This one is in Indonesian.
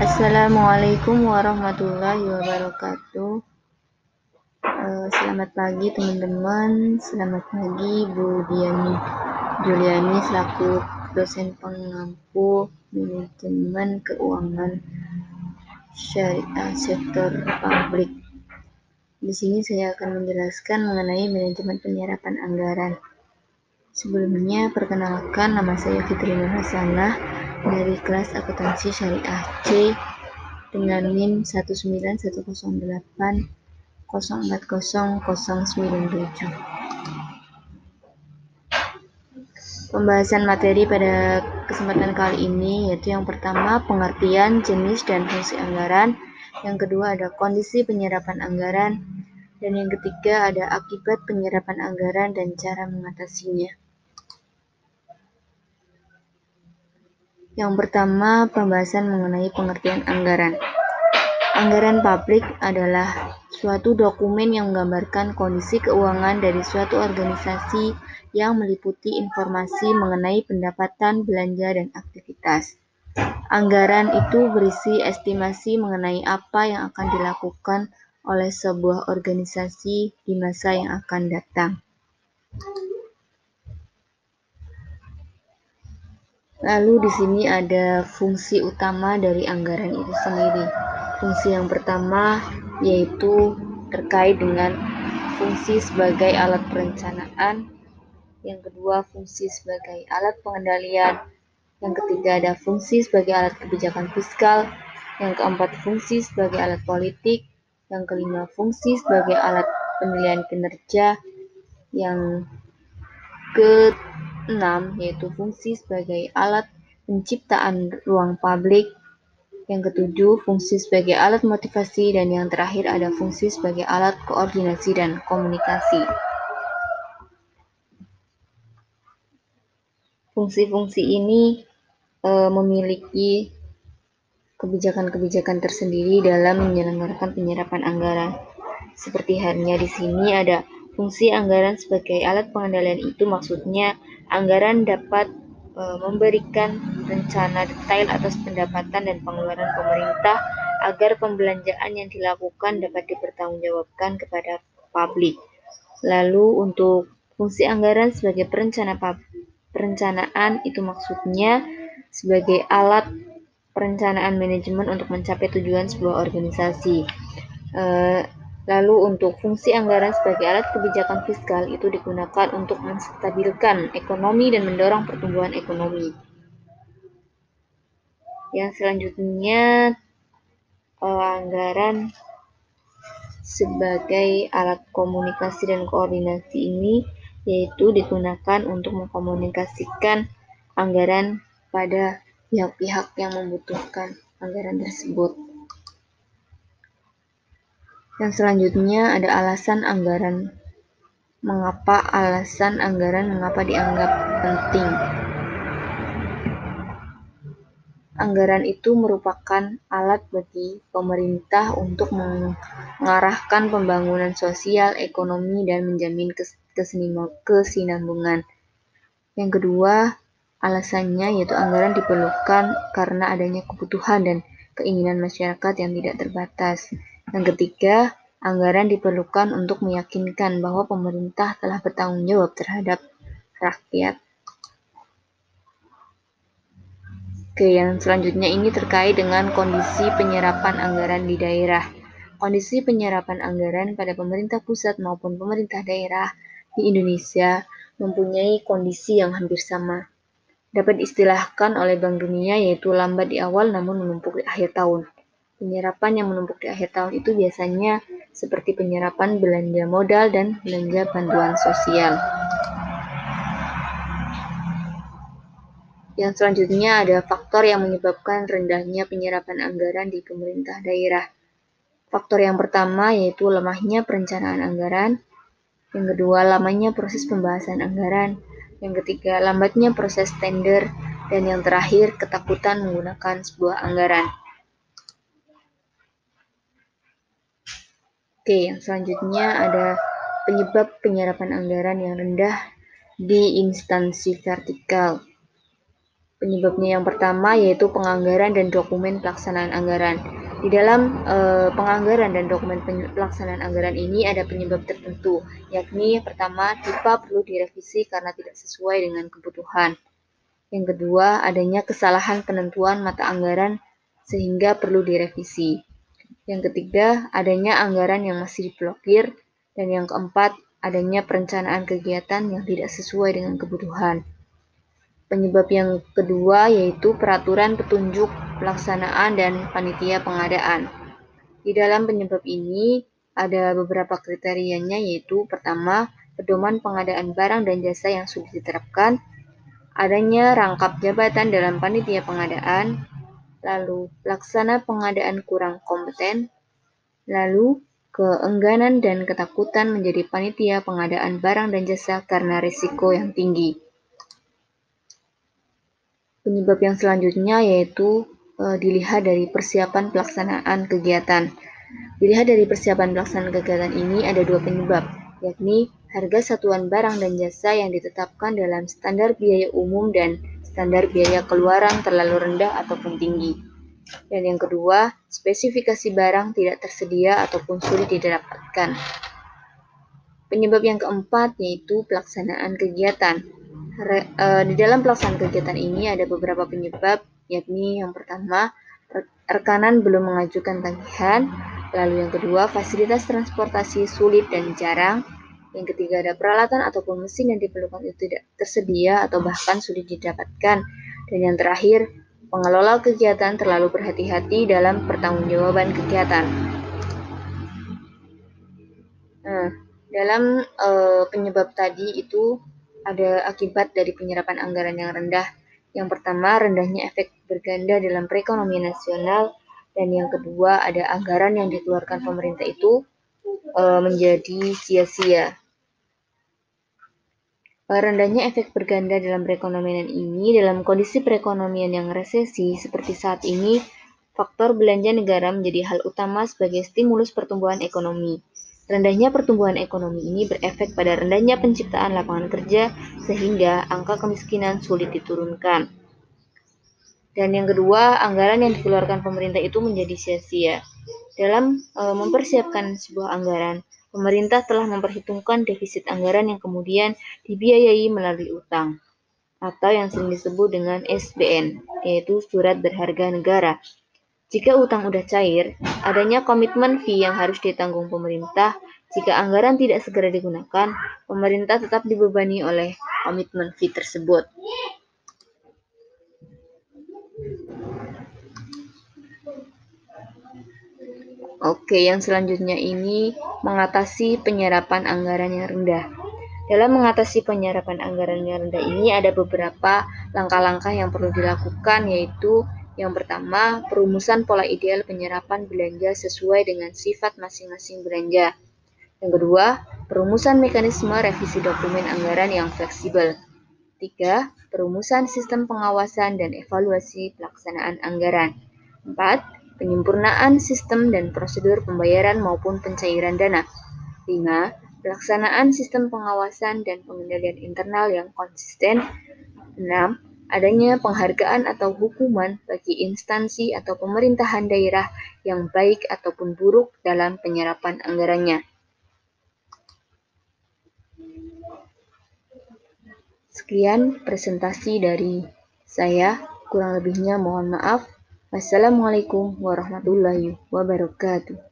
Assalamualaikum warahmatullahi wabarakatuh. Selamat pagi teman-teman. Selamat pagi Bu Diani Juliani selaku dosen pengampu manajemen keuangan syariah sektor publik. Di sini saya akan menjelaskan mengenai manajemen penyerapan anggaran. Sebelumnya, perkenalkan, nama saya Fitri Nur Hasanah dari kelas akuntansi syariah C dengan NIM 19108040097. Pembahasan materi pada kesempatan kali ini yaitu yang pertama pengertian, jenis, dan fungsi anggaran, yang kedua ada kondisi penyerapan anggaran, dan yang ketiga ada akibat penyerapan anggaran dan cara mengatasinya. Yang pertama, pembahasan mengenai pengertian anggaran. Anggaran publik adalah suatu dokumen yang menggambarkan kondisi keuangan dari suatu organisasi yang meliputi informasi mengenai pendapatan, belanja, dan aktivitas. Anggaran itu berisi estimasi mengenai apa yang akan dilakukan oleh sebuah organisasi di masa yang akan datang. Lalu di sini ada fungsi utama dari anggaran itu sendiri. Fungsi yang pertama yaitu terkait dengan fungsi sebagai alat perencanaan, yang kedua fungsi sebagai alat pengendalian, yang ketiga ada fungsi sebagai alat kebijakan fiskal, yang keempat fungsi sebagai alat politik, yang kelima fungsi sebagai alat penilaian kinerja, yang keenam yaitu fungsi sebagai alat penciptaan ruang publik, yang ketujuh fungsi sebagai alat motivasi, dan yang terakhir ada fungsi sebagai alat koordinasi dan komunikasi. Fungsi-fungsi ini memiliki kebijakan-kebijakan tersendiri dalam menyelenggarakan penyerapan anggaran. Seperti halnya di sini ada fungsi anggaran sebagai alat pengendalian, itu maksudnya anggaran dapat memberikan rencana detail atas pendapatan dan pengeluaran pemerintah agar pembelanjaan yang dilakukan dapat dipertanggungjawabkan kepada publik. Lalu untuk fungsi anggaran sebagai perencanaan, itu maksudnya sebagai alat perencanaan manajemen untuk mencapai tujuan sebuah organisasi. Lalu untuk fungsi anggaran sebagai alat kebijakan fiskal, itu digunakan untuk menstabilkan ekonomi dan mendorong pertumbuhan ekonomi. Yang selanjutnya anggaran sebagai alat komunikasi dan koordinasi ini yaitu digunakan untuk mengkomunikasikan anggaran pada pihak-pihak yang membutuhkan anggaran tersebut. Yang selanjutnya ada alasan anggaran. Mengapa alasan anggaran mengapa dianggap penting? Anggaran itu merupakan alat bagi pemerintah untuk mengarahkan pembangunan sosial, ekonomi, dan menjamin kesinambungan. Yang kedua, alasannya yaitu anggaran diperlukan karena adanya kebutuhan dan keinginan masyarakat yang tidak terbatas. Yang ketiga, anggaran diperlukan untuk meyakinkan bahwa pemerintah telah bertanggung jawab terhadap rakyat. Oke, yang selanjutnya ini terkait dengan kondisi penyerapan anggaran di daerah. Kondisi penyerapan anggaran pada pemerintah pusat maupun pemerintah daerah di Indonesia mempunyai kondisi yang hampir sama. Dapat diistilahkan oleh Bank Dunia yaitu lambat di awal namun menumpuk di akhir tahun. Penyerapan yang menumpuk di akhir tahun itu biasanya seperti penyerapan belanja modal dan belanja bantuan sosial. Yang selanjutnya ada faktor yang menyebabkan rendahnya penyerapan anggaran di pemerintah daerah. Faktor yang pertama yaitu lemahnya perencanaan anggaran, yang kedua lamanya proses pembahasan anggaran, yang ketiga lambatnya proses tender, dan yang terakhir ketakutan menggunakan sebuah anggaran. Oke, yang selanjutnya ada penyebab penyerapan anggaran yang rendah di instansi vertikal. Penyebabnya yang pertama yaitu penganggaran dan dokumen pelaksanaan anggaran. Di dalam penganggaran dan dokumen pelaksanaan anggaran ini ada penyebab tertentu, yakni pertama, TIPA perlu direvisi karena tidak sesuai dengan kebutuhan. Yang kedua, adanya kesalahan penentuan mata anggaran sehingga perlu direvisi. Yang ketiga, adanya anggaran yang masih diblokir. Dan yang keempat, adanya perencanaan kegiatan yang tidak sesuai dengan kebutuhan. Penyebab yang kedua yaitu peraturan petunjuk pelaksanaan dan panitia pengadaan. Di dalam penyebab ini ada beberapa kriterianya, yaitu pertama, pedoman pengadaan barang dan jasa yang sudah diterapkan, adanya rangkap jabatan dalam panitia pengadaan, lalu pelaksana pengadaan kurang kompeten, lalu keengganan dan ketakutan menjadi panitia pengadaan barang dan jasa karena risiko yang tinggi. Penyebab yang selanjutnya yaitu dilihat dari persiapan pelaksanaan kegiatan. Dilihat dari persiapan pelaksanaan kegiatan ini ada dua penyebab, yakni harga satuan barang dan jasa yang ditetapkan dalam standar biaya umum dan standar biaya keluaran terlalu rendah ataupun tinggi. Dan yang kedua, spesifikasi barang tidak tersedia ataupun sulit didapatkan. Penyebab yang keempat yaitu pelaksanaan kegiatan. Di dalam pelaksanaan kegiatan ini ada beberapa penyebab, yakni yang pertama, rekanan belum mengajukan tagihan, lalu yang kedua, fasilitas transportasi sulit dan jarang, yang ketiga, ada peralatan ataupun mesin yang diperlukan itu tidak tersedia atau bahkan sulit didapatkan, dan yang terakhir, pengelola kegiatan terlalu berhati-hati dalam pertanggungjawaban kegiatan. Nah, dalam penyebab tadi itu ada akibat dari penyerapan anggaran yang rendah. Yang pertama, rendahnya efek berganda dalam perekonomian nasional, dan yang kedua, ada anggaran yang dikeluarkan pemerintah itu menjadi sia-sia. Rendahnya efek berganda dalam perekonomian ini dalam kondisi perekonomian yang resesi seperti saat ini, faktor belanja negara menjadi hal utama sebagai stimulus pertumbuhan ekonomi. Rendahnya pertumbuhan ekonomi ini berefek pada rendahnya penciptaan lapangan kerja sehingga angka kemiskinan sulit diturunkan. Dan yang kedua, anggaran yang dikeluarkan pemerintah itu menjadi sia-sia. Dalam mempersiapkan sebuah anggaran, pemerintah telah memperhitungkan defisit anggaran yang kemudian dibiayai melalui utang, atau yang sering disebut dengan SBN, yaitu surat berharga negara. Jika utang udah cair, adanya komitmen fee yang harus ditanggung pemerintah. Jika anggaran tidak segera digunakan, pemerintah tetap dibebani oleh komitmen fee tersebut. Oke, yang selanjutnya ini mengatasi penyerapan anggaran yang rendah. Dalam mengatasi penyerapan anggaran yang rendah ini ada beberapa langkah-langkah yang perlu dilakukan, yaitu yang pertama, perumusan pola ideal penyerapan belanja sesuai dengan sifat masing-masing belanja. Yang kedua, perumusan mekanisme revisi dokumen anggaran yang fleksibel. 3. Perumusan sistem pengawasan dan evaluasi pelaksanaan anggaran. 4. Penyempurnaan sistem dan prosedur pembayaran maupun pencairan dana. 5. Pelaksanaan sistem pengawasan dan pengendalian internal yang konsisten. 6. Adanya penghargaan atau hukuman bagi instansi atau pemerintahan daerah yang baik ataupun buruk dalam penyerapan anggarannya. Sekian presentasi dari saya, kurang lebihnya mohon maaf. Wassalamualaikum warahmatullahi wabarakatuh.